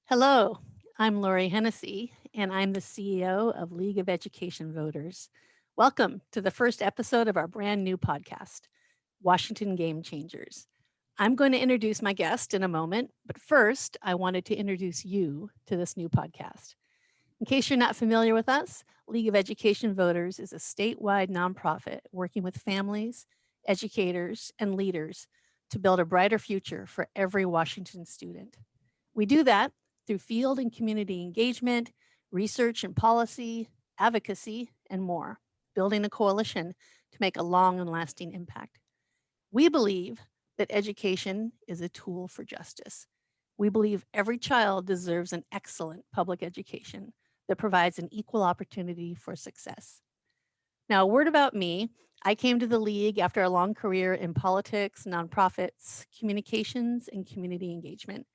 Hello, I'm Lauri Hennessey, and I'm the CEO of League of Education Voters. Welcome to the first episode of our brand new podcast, Washington Game Changers. I'm going to introduce my guest in a moment, but first, I wanted to introduce you to this new podcast. In case you're not familiar with us, League of Education Voters is a statewide nonprofit working with families, educators, and leaders to build a brighter future for every Washington student. We do that through field and community engagement, research and policy, advocacy, and more, building a coalition to make a long and lasting impact. We believe that education is a tool for justice. We believe every child deserves an excellent public education that provides an equal opportunity for success. Now, a word about me. I came to the League after a long career in politics, nonprofits, communications, and community engagement.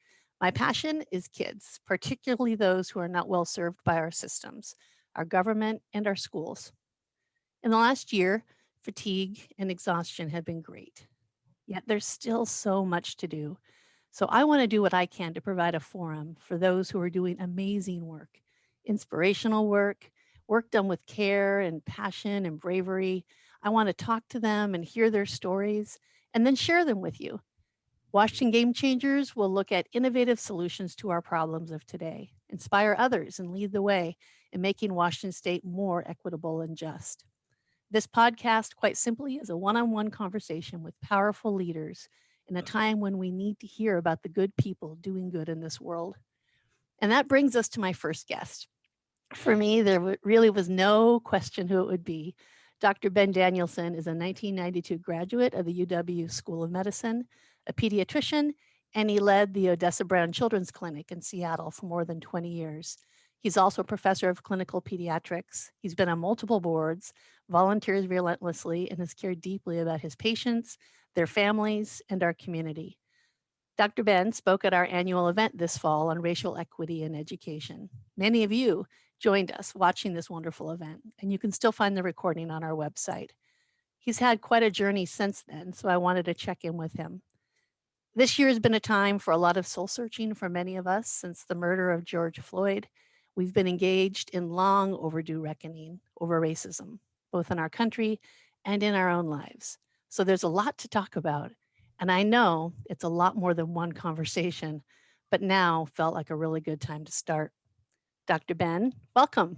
My passion is kids, particularly those who are not well served by our systems, our government, and our schools. In the last year, fatigue and exhaustion have been great, yet there's still so much to do. So I want to do what I can to provide a forum for those who are doing amazing work, inspirational work, work done with care and passion and bravery. I want to talk to them and hear their stories and then share them with you. Washington Game Changers will look at innovative solutions to our problems of today, inspire others, and lead the way in making Washington State more equitable and just. This podcast, quite simply, is a one on one conversation with powerful leaders in a time when we need to hear about the good people doing good in this world. And that brings us to my first guest. For me, there really was no question who it would be. Dr. Ben Danielson is a 1992 graduate of the UW School of Medicine, a pediatrician, and he led the Odessa Brown Children's Clinic in Seattle for more than 20 years. He's also a professor of clinical pediatrics. He's been on multiple boards, volunteers relentlessly, and has cared deeply about his patients, their families, and our community. Dr. Ben spoke at our annual event this fall on racial equity in education. Many of you joined us watching this wonderful event, and you can still find the recording on our website. He's had quite a journey since then, so I wanted to check in with him. This year has been a time for a lot of soul searching for many of us since the murder of George Floyd. We've been engaged in long overdue reckoning over racism, both in our country and in our own lives. So there's a lot to talk about. And I know it's a lot more than one conversation, but now felt like a really good time to start. Dr. Ben, welcome.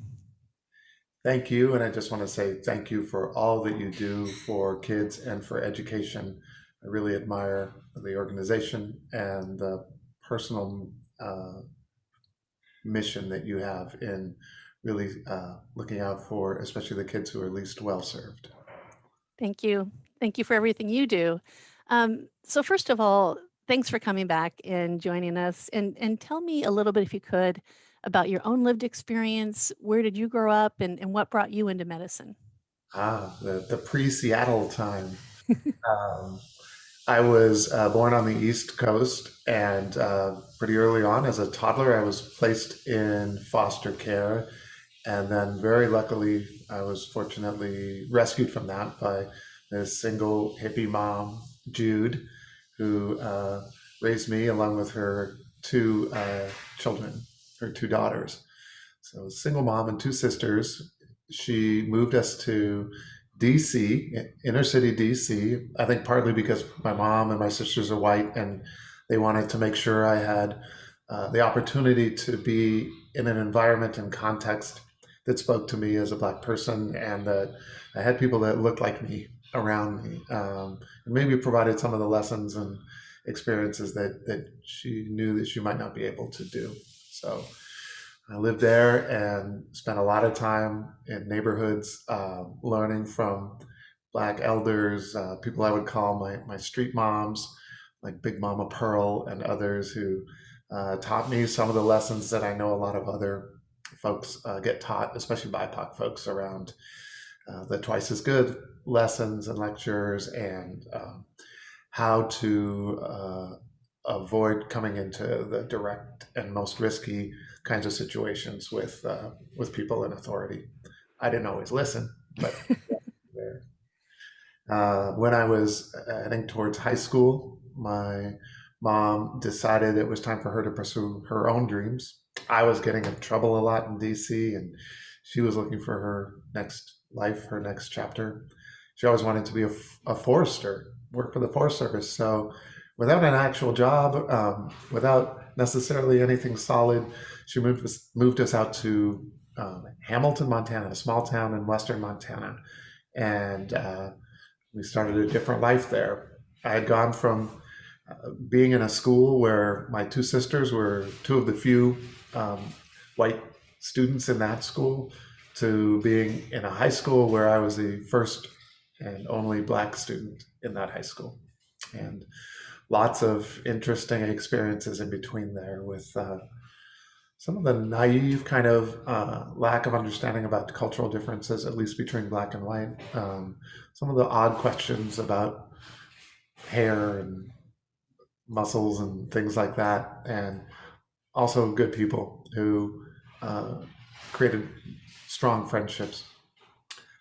Thank you. And I just want to say thank you for all that you do for kids and for education. I really admire the organization and the personal mission that you have in really looking out for, especially the kids who are least well served. Thank you. Thank you for everything you do. So first of all, thanks for coming back and joining us. And tell me a little bit, if you could, about your own lived experience. Where did you grow up and what brought you into medicine? The pre Seattle time. Um, I was born on the East Coast, and pretty early on, as a toddler, I was placed in foster care. And then, very luckily, I was fortunately rescued from that by this single hippie mom, Jude, who raised me along with her two children, her two daughters. So, single mom and two sisters. She moved us to DC, inner city DC. I think partly because my mom and my sisters are white, and they wanted to make sure I had the opportunity to be in an environment and context that spoke to me as a Black person, and that I had people that looked like me around me, and maybe provided some of the lessons and experiences that she knew that she might not be able to do. So I lived there and spent a lot of time in neighborhoods, learning from Black elders, people I would call my street moms, like Big Mama Pearl and others who taught me some of the lessons that I know a lot of other folks get taught, especially BIPOC folks, around the twice as good lessons and lectures, and how to avoid coming into the direct and most risky kinds of situations with people in authority. I didn't always listen, but when I was heading towards high school, my mom decided it was time for her to pursue her own dreams. I was getting in trouble a lot in DC, and she was looking for her next life, her next chapter. She always wanted to be a forester, work for the Forest Service. So, without an actual job, without necessarily anything solid, she moved us out to Hamilton, Montana, a small town in western Montana, and we started a different life there. I had gone from being in a school where my two sisters were two of the few um, white students in that school to being in a high school where I was the first and only black student in that high school. And lots of interesting experiences in between there with some of the naive kind of lack of understanding about cultural differences, at least between black and white. Some of the odd questions about hair and muscles and things like that, and also good people who uh, created strong friendships.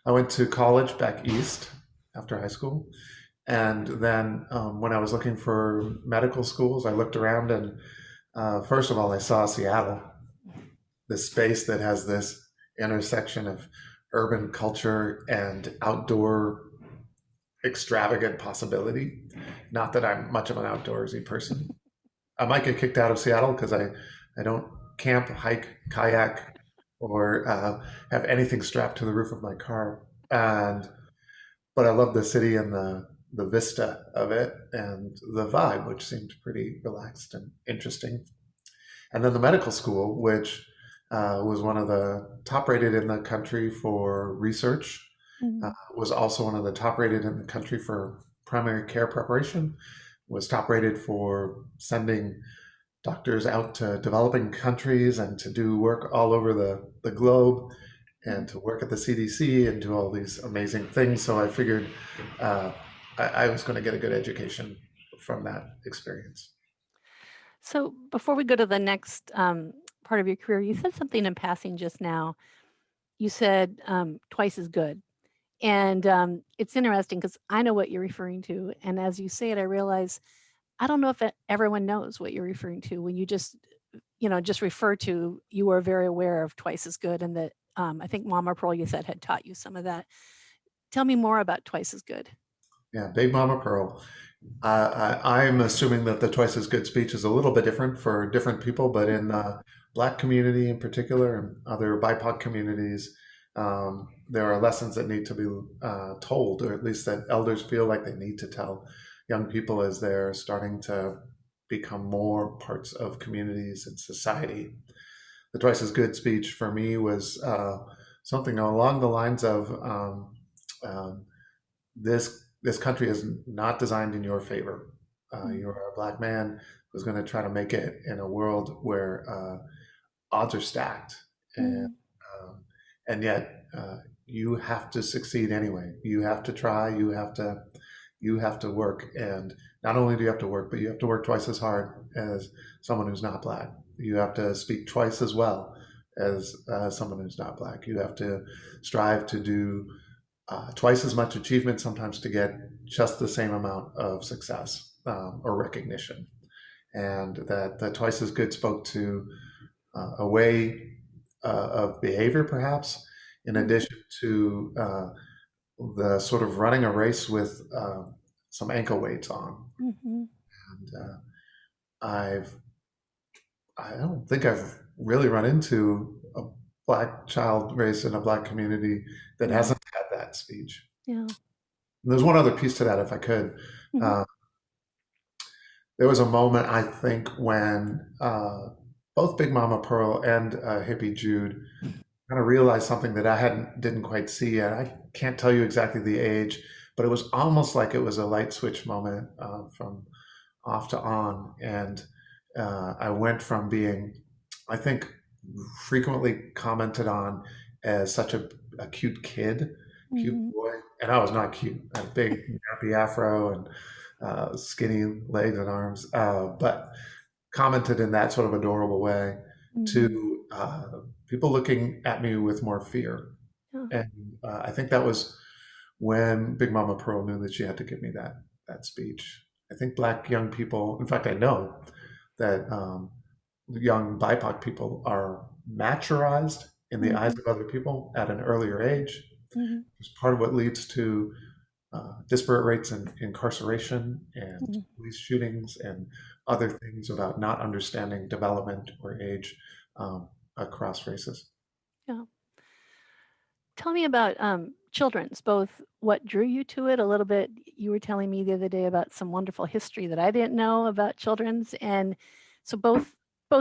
I went to college back east after high school, and then when I was looking for medical schools, I looked around and first of all, I saw Seattle, this space that has this intersection of urban culture and outdoor extravagant possibility. Not that I'm much of an outdoorsy person. I might get kicked out of Seattle because I don't camp, hike, kayak, or have anything strapped to the roof of my car. And but I love the city and the vista of it and the vibe, which seemed pretty relaxed and interesting. And then the medical school, which was one of the top rated in the country for research, was also one of the top rated in the country for primary care preparation, was top rated for sending doctors out to developing countries and to do work all over the globe and to work at the CDC and do all these amazing things. So I figured I was going to get a good education from that experience. So before we go to the next part of your career, you said something in passing just now. You said twice as good. And it's interesting because I know what you're referring to. And as you say it, I realize I don't know if everyone knows what you're referring to when you just refer to you were very aware of twice as good and that I think Mama Pearl you said had taught you some of that. Tell me more about twice as good. Yeah, Big Mama Pearl. I'm assuming that the twice as good speech is a little bit different for different people, but in the Black community in particular and other BIPOC communities, there are lessons that need to be told, or at least that elders feel like they need to tell young people as they're starting to become more parts of communities and society. The twice as good speech for me was something along the lines of um, this country is not designed in your favor. You're a black man who's going to try to make it in a world where odds are stacked, and Mm, yet you have to succeed anyway. You have to try. You have to work, and not only do you have to work, but you have to work twice as hard as someone who's not black. You have to speak twice as well as someone who's not black. You have to strive to do twice as much achievement sometimes to get just the same amount of success or recognition. And that twice as good spoke to a way of behavior, perhaps, in mm, addition to the sort of running a race with some ankle weights on. mhm. And I've I don't think I've really run into a black child raised in a black community that Yeah, hasn't had that speech. yeah. And there's one other piece to that, if I could. Mhm, Uh, there was a moment, I think, when both Big Mama Pearl and Hippie Jude kind of realized something that I didn't quite see yet. I can't tell you exactly the age, but it was almost like it was a light switch moment from off to on, and I went from being, I think, frequently commented on as such a cute kid, cute mhm, boy, and I was not cute. I had a big nappy afro and skinny legs and arms, but commented in that sort of adorable way mhm. to people looking at me with more fear. Yeah. And I think that was when Big Mama Pearl knew that she had to give me that speech. I think Black young people, in fact, I know that young BIPOC people are maturized in the eyes Mm-hmm. of other people at an earlier age. Mm-hmm. It's part of what leads to disparate rates in incarceration and Mm-hmm. police shootings and other things about not understanding development or age um, across races. Yeah. Tell me about children's, both what drew you to it a little bit. You were telling me the other day about some wonderful history that I didn't know about children's. And so both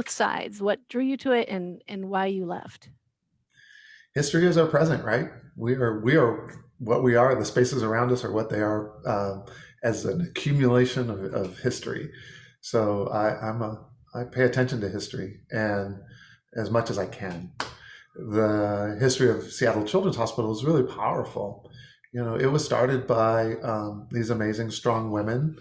sides, what drew you to it and why you left. History is our present, right? We are what we are. The spaces around us are what they are as an accumulation of history. So I pay attention to history and as much as I can. The history of Seattle Children's Hospital is really powerful. It was started by these amazing, strong women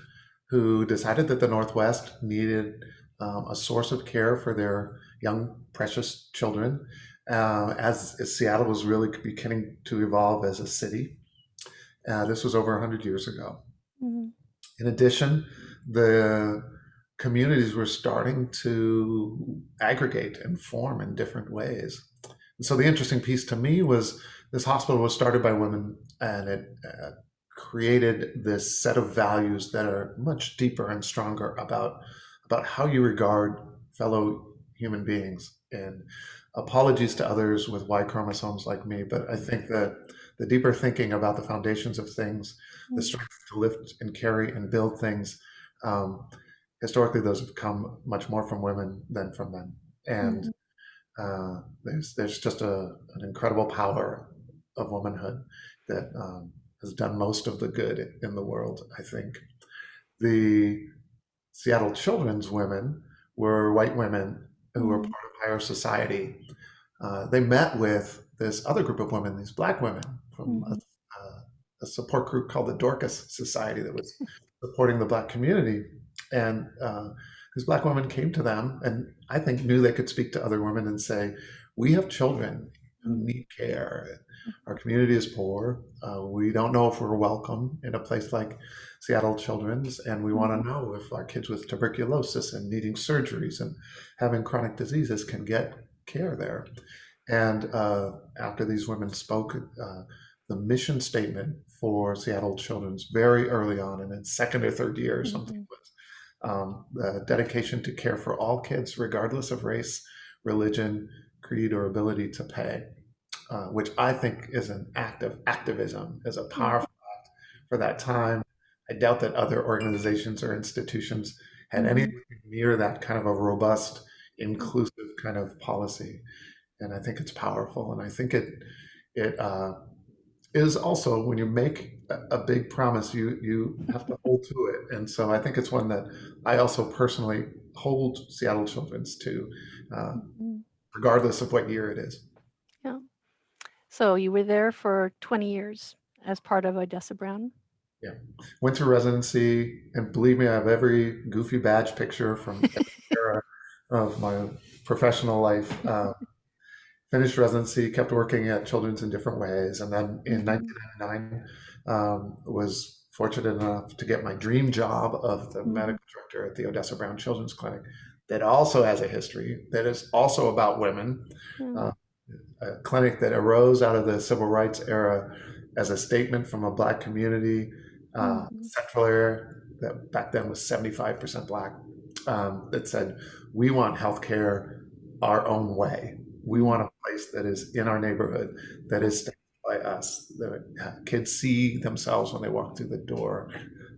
who decided that the Northwest needed a source of care for their young, precious children as Seattle was really beginning to evolve as a city. This was over 100 years ago. Mm-hmm. In addition, the communities were starting to aggregate and form in different ways. And so the interesting piece to me was this hospital was started by women and it created this set of values that are much deeper and stronger about how you regard fellow human beings. And apologies to others with Y chromosomes like me, but I think that the deeper thinking about the foundations of things, the strength to lift and carry and build things, um, historically those have come much more from women than from men. And Mm-hmm. there's just an incredible power of womanhood that has done most of the good in the world, I think. The Seattle Children's women were white women who were part Mm-hmm. of higher society. They met with this other group of women, these Black women from Mm-hmm. a support group called the Dorcas Society that was supporting the Black community. And these Black women came to them and I think knew they could speak to other women and say, we have children who need care. Our community is poor. We don't know if we're welcome in a place like Seattle Children's, and we want Mm-hmm. to know if our kids with tuberculosis and needing surgeries and having chronic diseases can get care there. And after these women spoke, the mission statement for Seattle Children's very early on, in its second or third year or something, Mm-hmm. was the dedication to care for all kids, regardless of race, religion, creed, or ability to pay, which I think is an act of activism, is a Yeah. powerful act for that time. I doubt that other organizations or institutions had Mm-hmm. anything near that kind of a robust, inclusive kind of policy. And I think it's powerful. And I think it is also when you make a big promise, you have to hold to it. And so I think it's one that I also personally hold Seattle Children's to, uh, Mm-hmm. regardless of what year it is. Yeah. So you were there for 20 years as part of Odessa Brown. Yeah. Went through residency, and believe me, I have every goofy badge picture from every era of my professional life. Finished residency, kept working at Children's in different ways, and then in Mm-hmm. 1999 was fortunate enough to get my dream job of the Mm-hmm. medical director at the Odessa Brown Children's Clinic, that also has a history that is also about women. Yeah. Uh, a clinic that arose out of the civil rights era as a statement from a Black community, Mm-hmm. central area that back then was 75% Black, that said, we want healthcare our own way. We Mm-hmm. want a place that is in our neighborhood, that Yeah. is staffed by us, that kids see themselves when they walk through the door,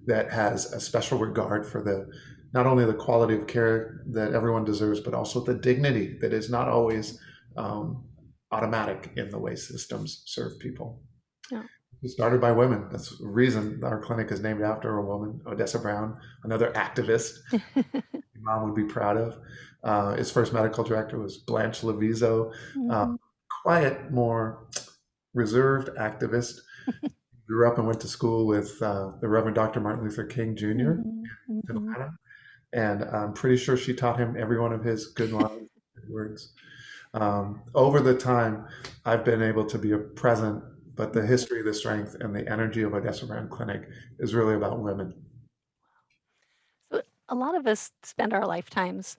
that has a special regard for the not only the quality of care that everyone deserves, but also the dignity that is not always um, automatic in the way systems serve people. Yeah. It started by women. That's the reason our clinic is named after a woman, Odessa Brown, another activist your mom would be proud of. His first medical director was Blanche Levizo, uh, Mm-hmm. quiet, more reserved activist. Grew up and went to school with the Reverend Dr. Martin Luther King Jr. Mm-hmm. in Mm-hmm. Atlanta, and I'm pretty sure she taught him every one of his good lines, good words. Over the time, I've been able to be a present, but the history, the strength, and the energy of Odessa Brown Clinic is really about women. a lot of us spend our lifetimes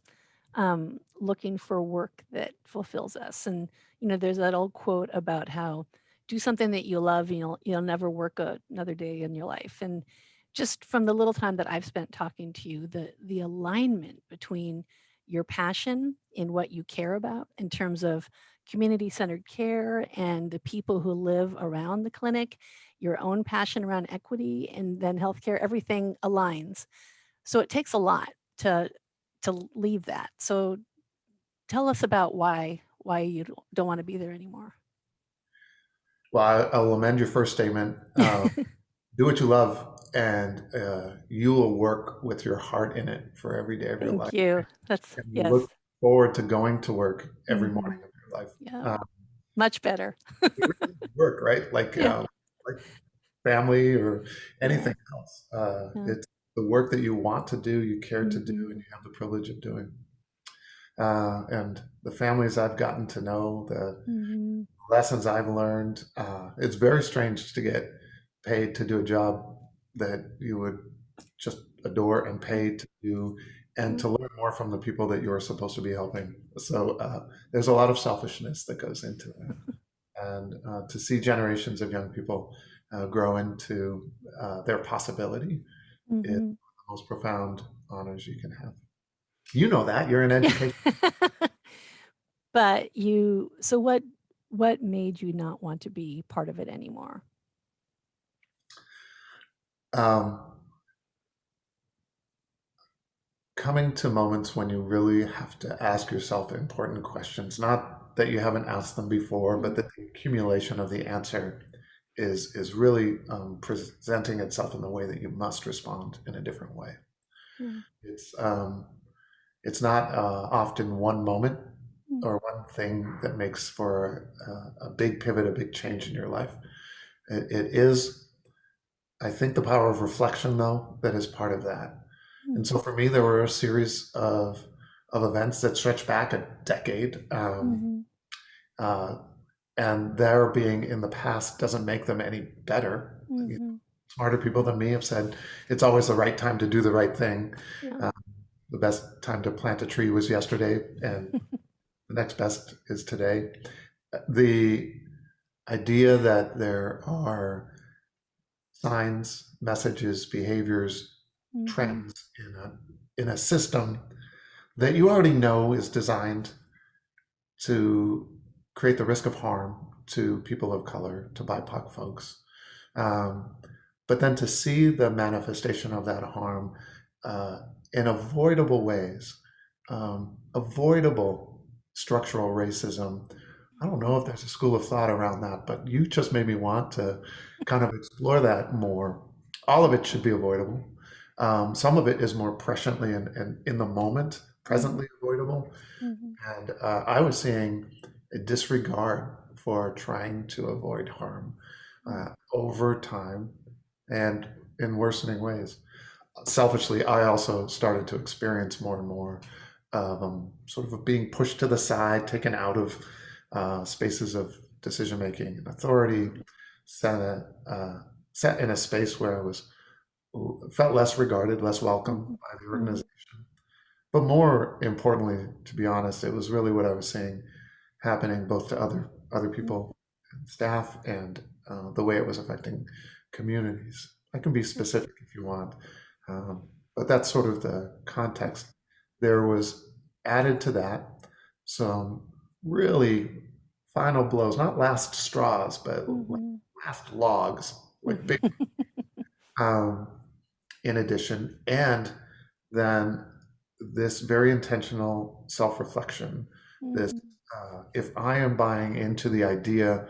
looking for work that fulfills us. And there's that old quote about how do something that you love, and you'll never work another day in your life. And just from the little time that I've spent talking to you, the alignment between your passion in what you care about in terms of community-centered care and the people who live around the clinic, your own passion around equity, and then healthcare, everything aligns. So it takes a lot to leave that. So tell us about why you don't want to be there anymore. Well, I'll amend your first statement. Do what you love, and you will work with your heart in it for every day of your Thank life. you. That's And you yes. look forward to going to work every morning Mhm. of your life. Yeah, Uh, much better. it really is work, right? Yeah, Like family or yeah, anything else. yeah. It's the work that you want to do, you care to do, and Mhm, you have the privilege of doing. And the families I've gotten to know, the mhm, lessons I've learned, it's very strange to get paid to do a job that you would just adore and mm, pay to do, and mm, to learn more from the people that you're supposed to be helping. So there's a lot of selfishness that goes into that. And to see generations of young people grow into their possibility is mhm. the most profound honors you can have. You know that you're in Yeah. education. But so what made you not want to be part of it anymore? Um, Coming to moments when you really have to ask yourself important questions, not that you haven't asked them before, but Mm, that the accumulation of the answer is really presenting itself in the way that you must respond in a different way. yeah. It's it's not often one moment Mm, or one thing that makes for a big pivot, a big change in your life. It is, I think, the power of reflection, though, that is part of that. And mm, so for me, there were a series of events that stretch back a decade. mhm, Uh, and their being in the past doesn't make them any better. You know, mhm. smarter people than me have said it's always the right time to do the right thing. Yeah. Uh, the best time to plant a tree was yesterday, and the next best is today. The idea that there are signs, messages, behaviors, Mhm, trends in a system that you already know is designed to create the risk of harm to people of color, to BIPOC folks. Um, but then to see the manifestation of that harm uh, in avoidable ways, avoidable structural racism. I don't know if there's a school of thought around that, but you just made me want to kind of explore that more. All of it should be avoidable. Some of it is more presciently and in the moment, mhm, presently avoidable. mhm, And I was seeing a disregard for trying to avoid harm mm, over time and in worsening ways. Selfishly, I also started to experience more and more of sort of being pushed to the side, taken out of spaces of decision making and authority, set, set in a space where I was felt less regarded, less welcome mhm, by the mhm, organization. But more importantly, to be honest, it was really what I was seeing happening both to other mm, people, and staff, and the way it was affecting communities. I can be yeah, specific if you want, but that's sort of the context. There was added to that some really final blows, not last straws, but mhm, last logs, like big. mhm, Um, in addition, and then this very intentional self-reflection, this mhm, if I am buying into the idea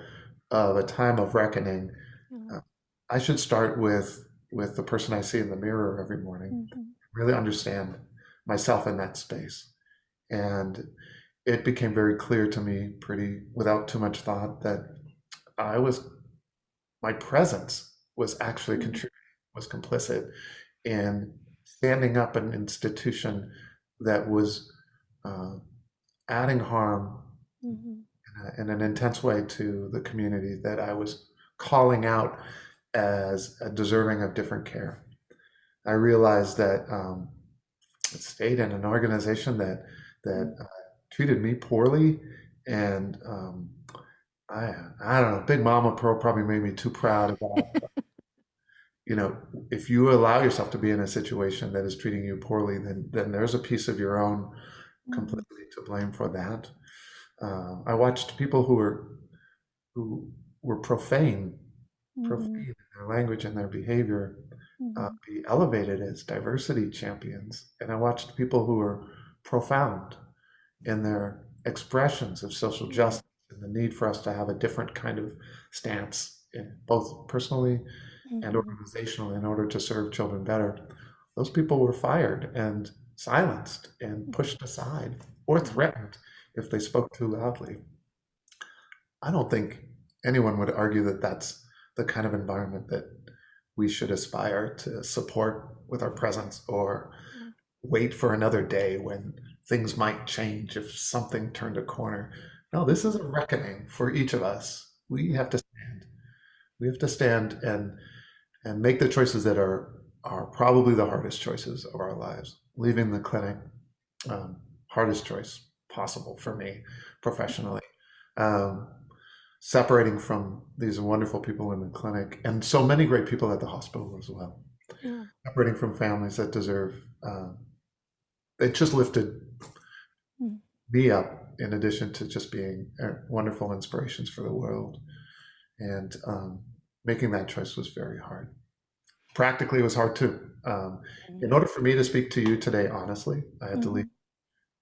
of a time of reckoning, yeah, uh, I should start with the person I see in the mirror every morning, mhm, really understand myself in that space. And it became very clear to me pretty without too much thought that I was my presence was actually mhm, contributing, was complicit in standing up an institution that was uh, adding harm mhm, in an intense way to the community that I was calling out as deserving of different care. I realized that stayed in an organization that treated me poorly, and I I don't know. Big Mama Pearl probably made me too proud about, you know, if you allow yourself to be in a situation that is treating you poorly, then there's a piece of your own Mhm. completely to blame for that. I watched people who were profane Mhm. in their language and their behavior, Mhm. be elevated as diversity champions, and I watched people who were profound in their expressions of social Mhm. justice and the need for us to have a different kind of stance, in both personally and Mhm. organizationally, in order to serve children better. Those people were fired and silenced and pushed aside or Mhm. threatened if they spoke too loudly. I don't think anyone would argue that that's the kind of environment that we should aspire to support with our presence, or Yeah. wait for another day when things might change if something turned a corner. No, this is Mhm. a reckoning for each of us. We have to stand. We have to stand and make the choices that are probably the hardest choices of our lives. Leaving the clinic, hardest choice possible for me professionally. Um, Separating from these wonderful people in the clinic and so many great people at the hospital as well. Yeah. Separating from families that deserve. It just lifted Mhm. me up, in addition to just being wonderful inspirations for the world. And making that choice was very hard. Practically, it was hard too. In order for me to speak to you today, honestly, I had to leave Mhm.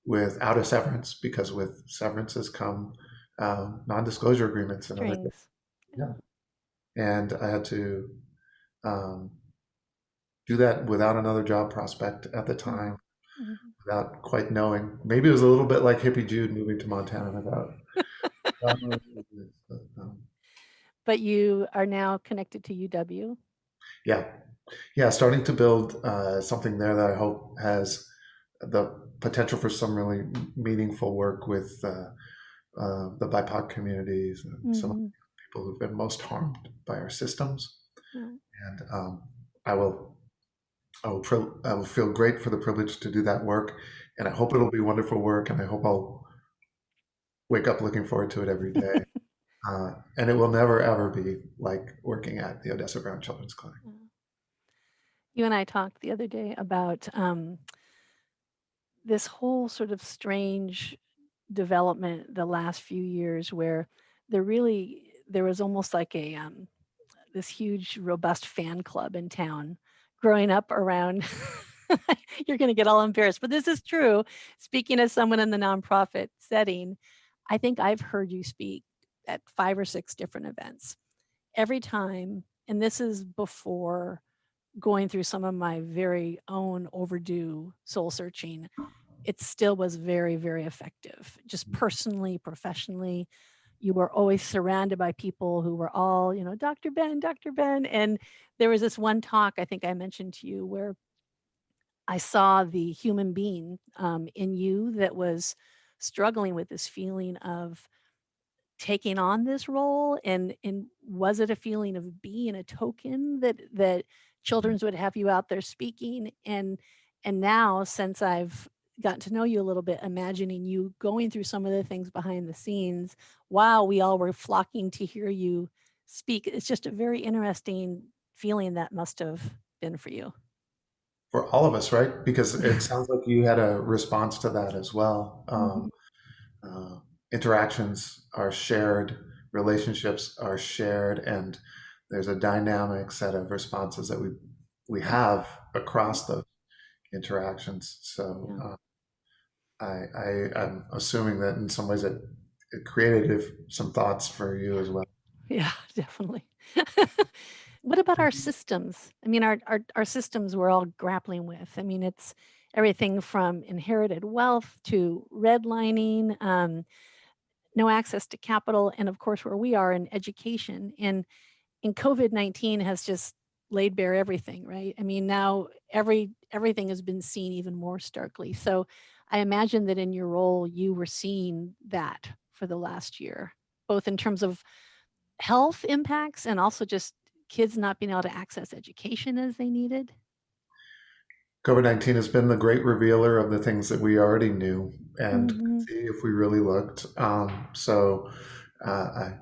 without a severance, because with severances come non-disclosure agreements and other things. Strings. Yeah. Yeah. And I had to um, do that without another job prospect at the time, Mhm. Mhm. without quite knowing. Maybe it was a little bit like Hippie Jude moving to Montana about. But you are now connected to UW. Yeah, yeah, starting to build something there that I hope has the potential for some really meaningful work with the BIPOC communities and some of Mhm. the people who've been most harmed by our systems. Yeah. And I will, I will feel great for the privilege to do that work, and I hope it'll be wonderful work, and I hope I'll wake up looking forward to it every day. And it will never ever be like working at the Odessa Brown Children's Clinic. Yeah. You and I talked the other day about this whole sort of strange development the last few years where there was almost like a this huge robust fan club in town growing up around. You're going to get all embarrassed, but this is true. Speaking as someone in the nonprofit setting, I think I've heard you speak at 5 or 6 different events every time, and this is before going through some of my very own overdue soul searching. It still was very, very effective, just personally, professionally. You were always surrounded by people who were all, Dr. Ben, Dr. Ben. And there was this one talk I think I mentioned to you where I saw the human being in you that was struggling with this feeling of taking on this role, and was it a feeling of being a token that children's would have you out there speaking, and now since I've gotten to know you a little bit, imagining you going through some of the things behind the scenes while we all were flocking to hear you speak, it's just a very interesting feeling that must have been for you. For all of us, right? Because it sounds like you had a response to that as well. Mhm. Uh, Interactions are shared, relationships are shared, and there's a dynamic set of responses that we have across those interactions. So Yeah. I'm assuming that in some ways it created some thoughts for you as well. Yeah, definitely. What about our systems? I mean, our systems we're all grappling with. I mean, it's everything from inherited wealth to redlining, no access to capital, and of course, where we are in education. And COVID-19 has just laid bare everything, right? I mean, now everything has been seen even more starkly. So I imagine that in your role, you were seeing that for the last year, both in terms of health impacts and also just kids not being able to access education as they needed? COVID-19 has been the great revealer of the things that we already knew and could Hmm. see if we really looked. So I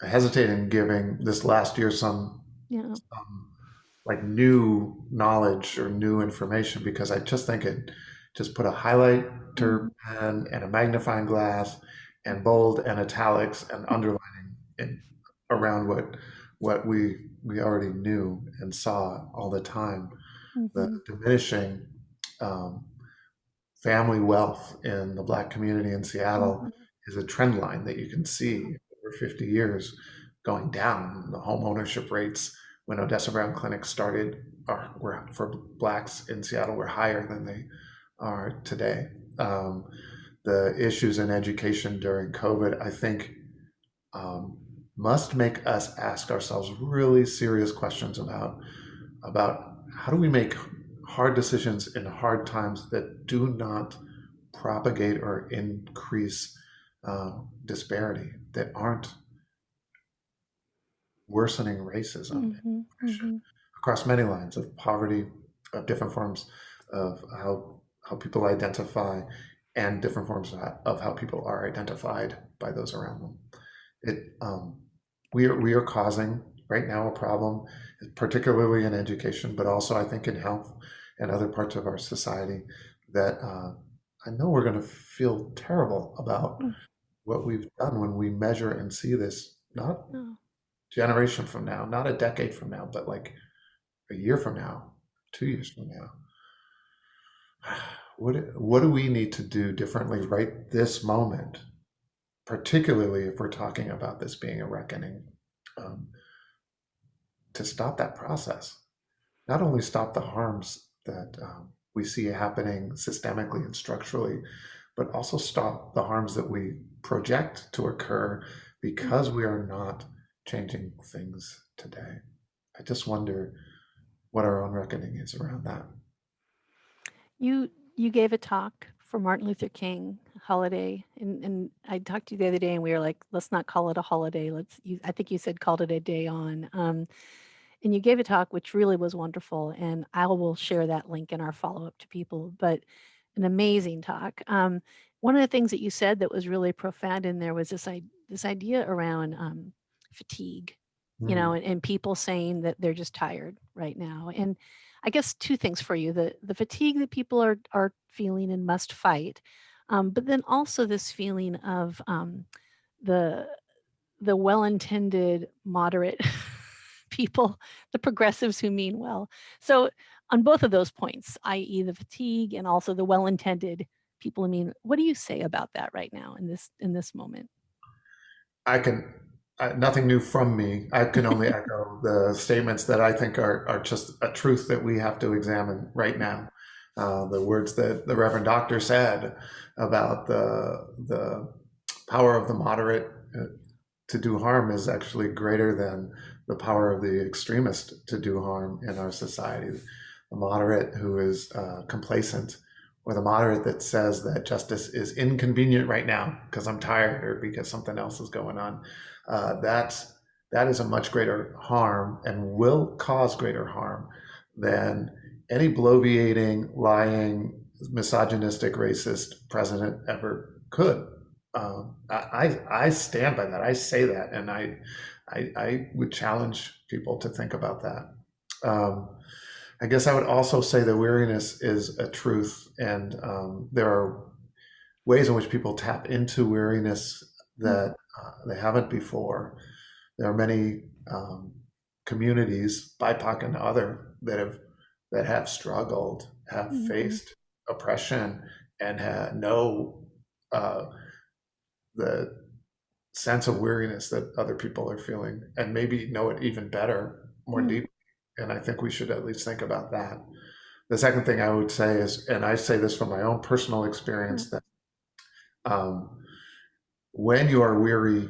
hesitate in giving this last year Yeah. some like new knowledge or new information because I just think it just put a highlighter Hmm. pen and a magnifying glass and bold and italics and underlining in, around what we already knew and saw all the time. The Hmm. diminishing um, family wealth in the Black community in Seattle Hmm. is a trend line that you can see over 50 years going down. The home ownership rates when Odessa Brown Clinic started were for Blacks in Seattle were higher than they are today. Um, the issues in education during COVID, I think, um, must make us ask ourselves really serious questions about how do we make hard decisions in hard times that do not propagate or increase disparity, that aren't worsening racism and Hmm. oppression Hmm. across many lines of poverty, of different forms of how people identify, and different forms of how people are identified by those around them. It we are causing right now a problem, particularly in education, but also I think in health and other parts of our society that I know we're going to feel terrible about what we've done when we measure and see this, not No. generation from now, not a decade from now, but like a year from now, 2 years from now. What do we need to do differently right this moment, particularly if we're talking about this being a reckoning, um, to stop that process? Not only stop the harms that we see happening systemically and structurally, but also stop the harms that we project to occur because we are not changing things today. I just wonder what our own reckoning is around that. You gave a talk for Martin Luther King holiday, and I talked to you the other day, and we were like, let's not call it a holiday. I think you said called it a day on. And you gave a talk which really was wonderful, and I will share that link in our follow up to people. But an amazing talk. One of the things that you said that was really profound in there was this idea around fatigue, Mm. and people saying that they're just tired right now. And I guess two things for you: the fatigue that people are feeling and must fight, but then also this feeling of the the well-intended moderate people, the progressives who mean well. So on both of those points, i.e. the fatigue and also the well-intended people who mean, what do you say about that right now in this moment? I can, nothing new from me. I can only echo the statements that I think are just a truth that we have to examine right now. The words that the Reverend Doctor said about the power of the moderate to do harm is actually greater than the power of the extremist to do harm in our society. The moderate who is complacent, or the moderate that says that justice is inconvenient right now because I'm tired or because something else is going on. That is a much greater harm and will cause greater harm than any bloviating, lying, misogynistic, racist president ever could. I stand by that. I say that, and I would challenge people to think about that. Um, I guess I would also say that weariness is a truth, and there are ways in which people tap into weariness that they haven't before. There are many communities, BIPOC and other, that have struggled, have Mm-hmm. faced oppression, and know uh, the sense of weariness that other people are feeling, and maybe know it even better, more Mm-hmm. deeply. And I think we should at least think about that. The second thing I would say is, and I say this from my own personal experience, that um, when you are weary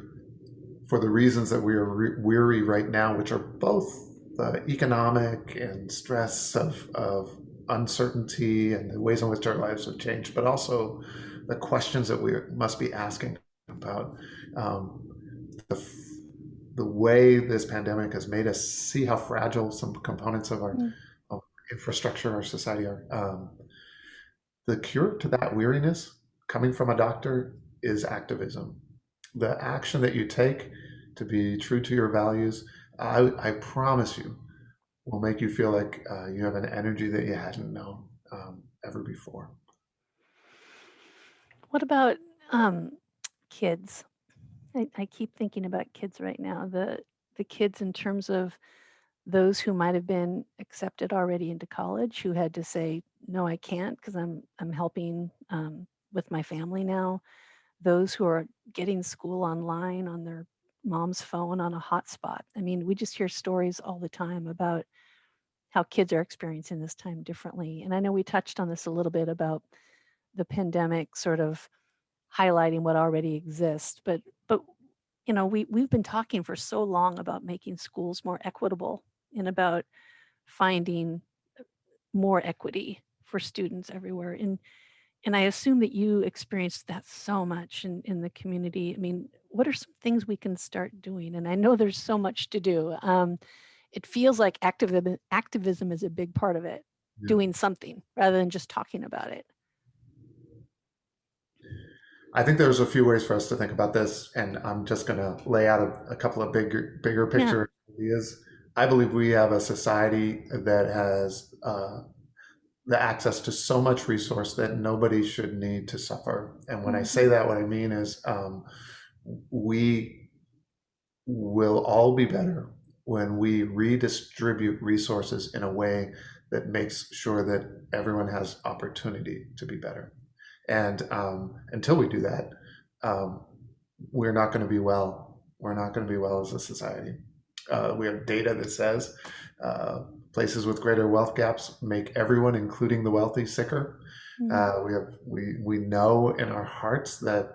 for the reasons that we are weary right now, which are both the economic and stress of uncertainty and the ways in which our lives have changed, but also the questions that we must be asking about um, the the way this pandemic has made us see how fragile some components of our infrastructure, our society are. The cure to that weariness coming from a doctor is activism. The action that you take to be true to your values, I promise you, will make you feel like you have an energy that you hadn't known ever before. What about um, kids? I keep thinking about kids right now. The kids in terms of those who might have been accepted already into college, who had to say, "No, I can't because I'm helping with my family now." Those who are getting school online on their mom's phone on a hotspot. I mean, we just hear stories all the time about how kids are experiencing this time differently. And I know we touched on this a little bit about the pandemic sort of highlighting what already exists, but we've been talking for so long about making schools more equitable and about finding more equity for students everywhere. And I assume that you experienced that so much in the community. I mean, what are some things we can start doing? And I know there's so much to do. It feels like activism is a big part of it, Yeah. doing something rather than just talking about it. I think there's a few ways for us to think about this, and I'm just going to lay out a couple of bigger Yeah. picture ideas. I believe we have a society that has the access to so much resource that nobody should need to suffer. And when I say Mhm. that, what I mean is we will all be better when we redistribute resources in a way that makes sure that everyone has opportunity to be better. And until we do that, um, we're not going to be well. We're not going to be well as a society. We have data that says uh, places with greater wealth gaps make everyone, including the wealthy, sicker. Mhm. We know in our hearts that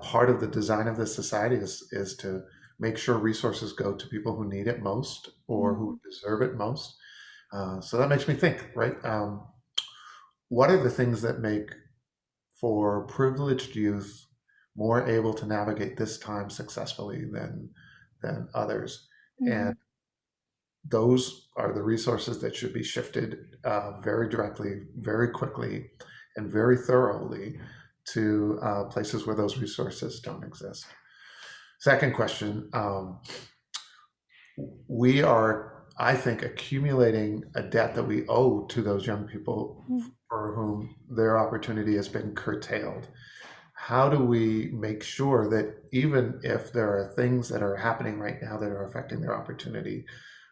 part of the design of this society is to make sure resources go to people who need it most or who Mhm. deserve it most. So that makes me think, right? What are the things that make for privileged youth more able to navigate this time successfully than others? And Mhm. those are the resources that should be shifted very directly, very quickly, and very thoroughly to places where those resources don't exist. Second question, we are, I think, accumulating a debt that we owe to those young people Mhm. for whom their opportunity has been curtailed. How do we make sure that even if there are things that are happening right now that are affecting their opportunity,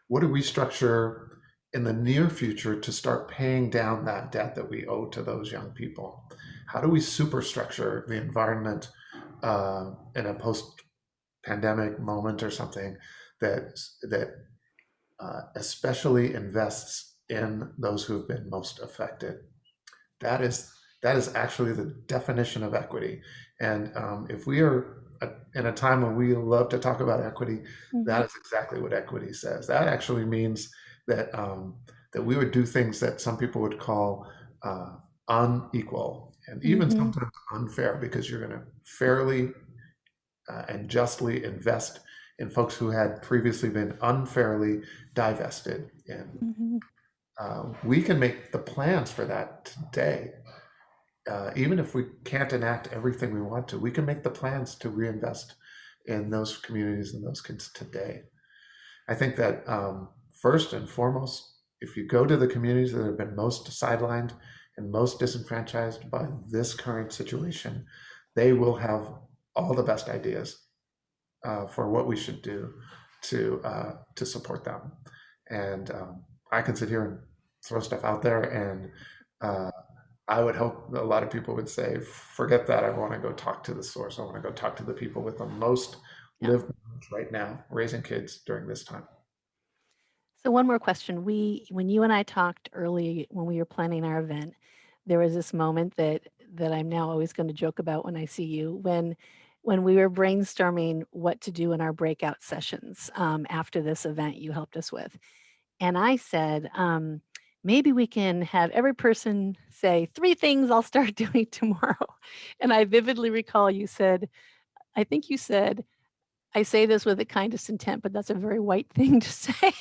what do we structure in the near future to start paying down that debt that we owe to those young people? How do we superstructure the environment in a post-pandemic moment or something that especially invests in those who have been most affected? That is that is actually the definition of equity. And if we are in a time when we love to talk about equity, Mhm. that is exactly what equity says. That actually means that that we would do things that some people would call unequal and even Mhm. sometimes unfair, because you're going to fairly and justly invest in folks who had previously been unfairly divested. And Mhm. we can make the plans for that today. Even if we can't enact everything we want to, we can make the plans to reinvest in those communities and those kids today. I think that first and foremost, if you go to the communities that have been most sidelined and most disenfranchised by this current situation, they will have all the best ideas for what we should do to support them. And I can sit here and throw stuff out there, and uh, I would hope a lot of people would say, forget that. I want to go talk to the source. I want to go talk to the people with the most Yeah. lived knowledge right now, raising kids during this time. So one more question. When you and I talked early when we were planning our event, there was this moment that I'm now always going to joke about when I see you when we were brainstorming what to do in our breakout sessions after this event you helped us with. And I said, maybe we can have every person say 3 things I'll start doing tomorrow. And I vividly recall you said, I think you said, I say this with the kindest intent, but that's a very white thing to say.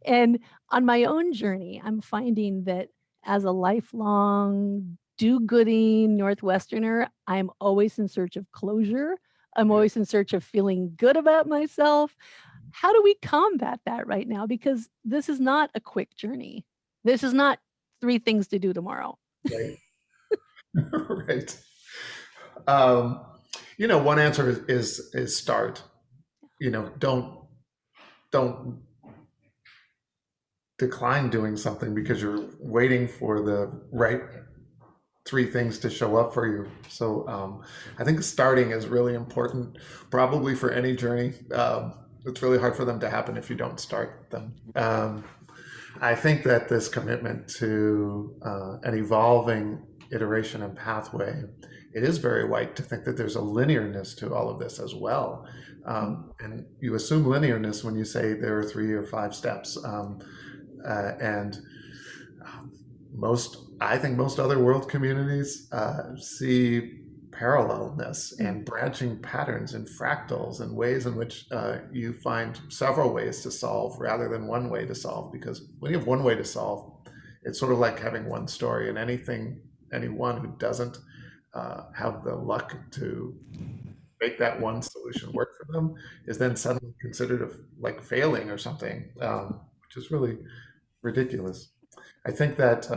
And on my own journey, I'm finding that as a lifelong do-gooding Northwesterner, I'm always in search of closure. I'm Yeah, always in search of feeling good about myself. How do we combat that right now? Because this is not a quick journey. This is not 3 things to do tomorrow. right. Right. Um, one answer is start. Don't decline doing something because you're waiting for the right three things to show up for you. So I think starting is really important, probably for any journey. It's really hard for them to happen if you don't start them. I think that this commitment to an evolving iteration and pathway, it is very white to think that there's a linearness to all of this as well. And you assume linearness when you say there are 3 or 5 steps. And I think most other world communities see parallelness and branching patterns and fractals and ways in which you find several ways to solve rather than one way to solve. Because when you have one way to solve, it's sort of like having one story, and anyone who doesn't have the luck to make that one solution work for them is then suddenly considered like failing or something, which is really ridiculous. I think that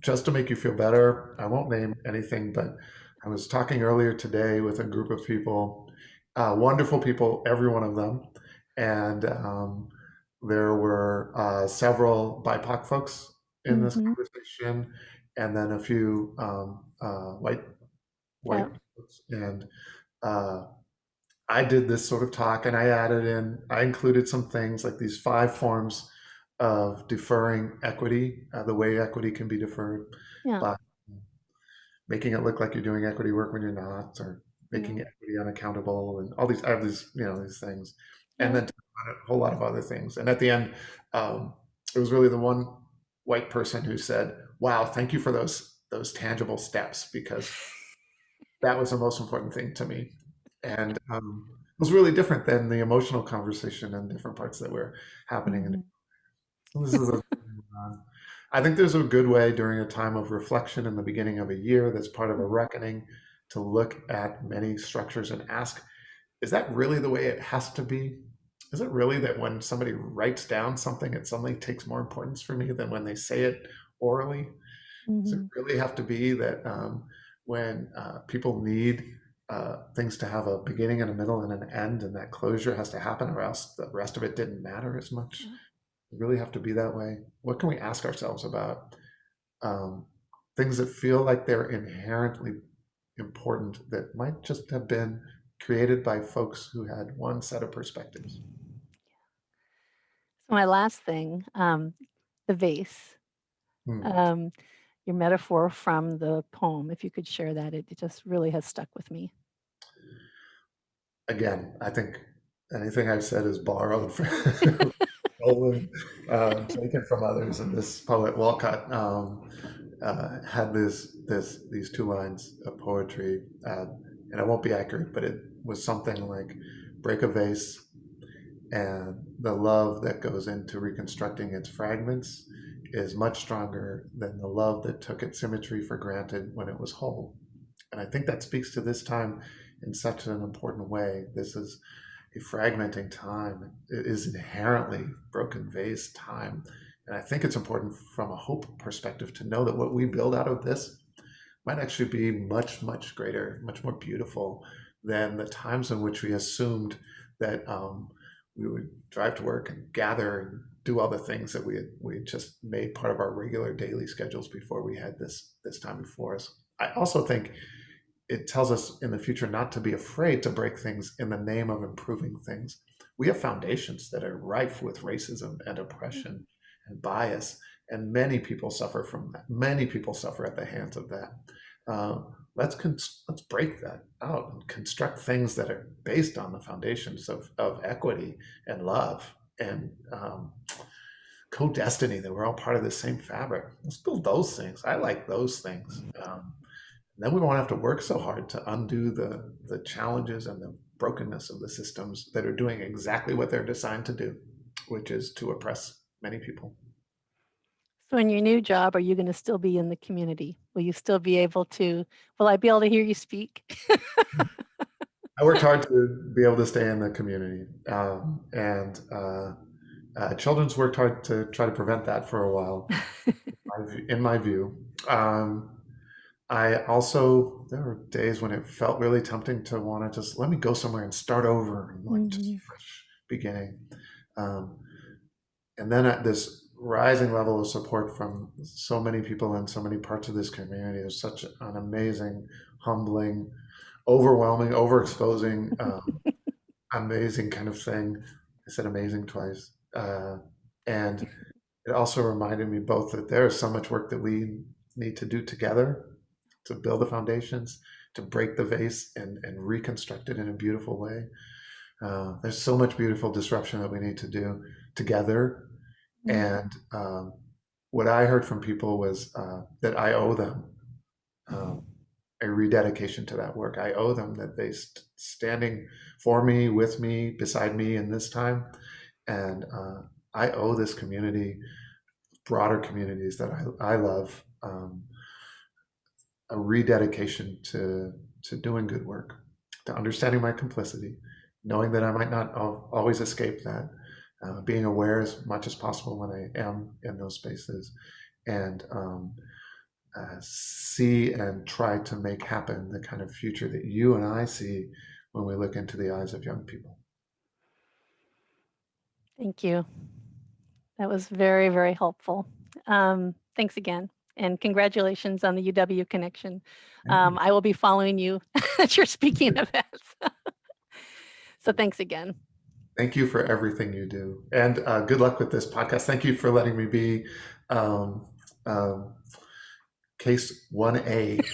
just to make you feel better, I won't name anything, but I was talking earlier today with a group of people, wonderful people, every one of them. And there were several BIPOC folks in this Mhm. conversation, and then a few white Yeah. folks. And uh, I did this sort of talk and I included some things like these 5 forms of deferring equity, the way equity can be deferred Yeah. by making it look like you're doing equity work when you're not, or Yeah. making equity unaccountable, and all these, I have these things, and Yeah. then a whole lot of other things. And at the end, um, it was really the one white person who said, "Wow, thank you for those tangible steps because that was the most important thing to me." And it was really different than the emotional conversation and different parts that were happening. And Mhm. this is I think there's a good way during a time of reflection in the beginning of a year that's part of a reckoning to look at many structures and ask, is that really the way it has to be? Is it really that when somebody writes down something, it suddenly takes more importance for me than when they say it orally? Does it Mhm. really have to be that when people need things to have a beginning and a middle and an end, and that closure has to happen, or else the rest of it didn't matter as much? Yeah. Does it really have to be that way? What can we ask ourselves about um, things that feel like they're inherently important that might just have been created by folks who had one set of perspectives? So my last thing, the vase. Hmm. Um, your metaphor from the poem, if you could share that, it just really has stuck with me. Again, I think anything I've said is borrowed from stolen, taken from others. And this poet Walcott had these 2 lines of poetry, and it won't be accurate, but it was something like, "Break a vase, and the love that goes into reconstructing its fragments is much stronger than the love that took its symmetry for granted when it was whole." And I think that speaks to this time in such an important way. This is a fragmenting time. It is inherently broken vase time. And I think it's important from a hope perspective to know that what we build out of this might actually be much, much greater, much more beautiful than the times in which we assumed that we would drive to work and gather and do all the things that we had just made part of our regular daily schedules before we had this time before us. I also think it tells us in the future not to be afraid to break things in the name of improving things. We have foundations that are rife with racism and oppression and bias, and many people suffer from that. Many people suffer at the hands of that. Uh, let's break that out and construct things that are based on the foundations of equity and love and co-destiny, that we're all part of the same fabric. Let's build those things. I like those things. Then we won't have to work so hard to undo the challenges and the brokenness of the systems that are doing exactly what they're designed to do. which is to oppress many people. So in your new job, are you going to still be in the community? Will you still be able to, will I be able to hear you speak? I worked hard to be able to stay in the community, and Children's worked hard to try to prevent that for a while, in my view. I also, there were days when it felt really tempting to want to just let me go somewhere and start over and like just Mhm. fresh beginning. Um, and then at this rising level of support from so many people in so many parts of this community is such an amazing, humbling, overwhelming, overexposing, amazing kind of thing. I said amazing twice. And it also reminded me both that there is so much work that we need to do together to build the foundations, to break the vase and reconstruct it in a beautiful way. There's so much beautiful disruption that we need to do together. And what I heard from people was that I owe them um, a rededication to that work. I owe them that they standing for me, with me, beside me in this time. And I owe this community, broader communities that I love, a rededication to doing good work, to understanding my complicity, knowing that I might not always escape that, being aware as much as possible when I am in those spaces, and see and try to make happen the kind of future that you and I see when we look into the eyes of young people. Thank you. That was very, very helpful. Thanks again. And congratulations on the UW connection. Thank you. I will be following you at your speaking events. So thanks again. Thank you for everything you do. And good luck with this podcast. Thank you for letting me be um, um, case 1A.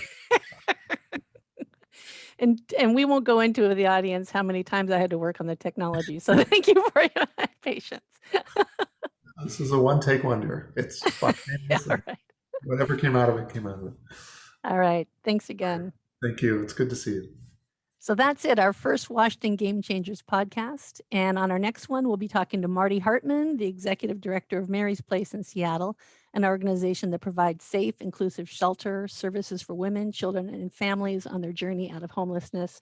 And we won't go into the audience how many times I had to work on the technology. So thank you for your patience. This is a one take wonder. It's Yeah, spontaneous, all and right. whatever came out of it came out of it. All right. Thanks again. Thank you. It's good to see you. So that's it, our first Washington Game Changers podcast. And on our next one, we'll be talking to Marty Hartman, the executive director of Mary's Place in Seattle, an organization that provides safe, inclusive shelter services for women, children, and families on their journey out of homelessness,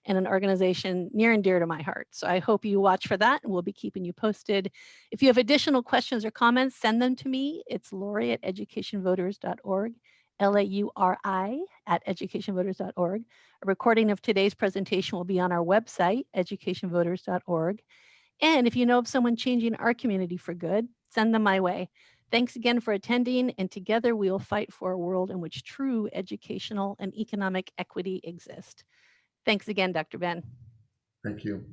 and an organization near and dear to my heart. So I hope you watch for that, and we'll be keeping you posted. If you have additional questions or comments, send them to me. It's Lauri at educationvoters.org, Lauri at educationvoters.org. A recording of today's presentation will be on our website, educationvoters.org. And if you know of someone changing our community for good, send them my way. Thanks again for attending, and together we will fight for a world in which true educational and economic equity exist. Thanks again, Dr. Ben. Thank you.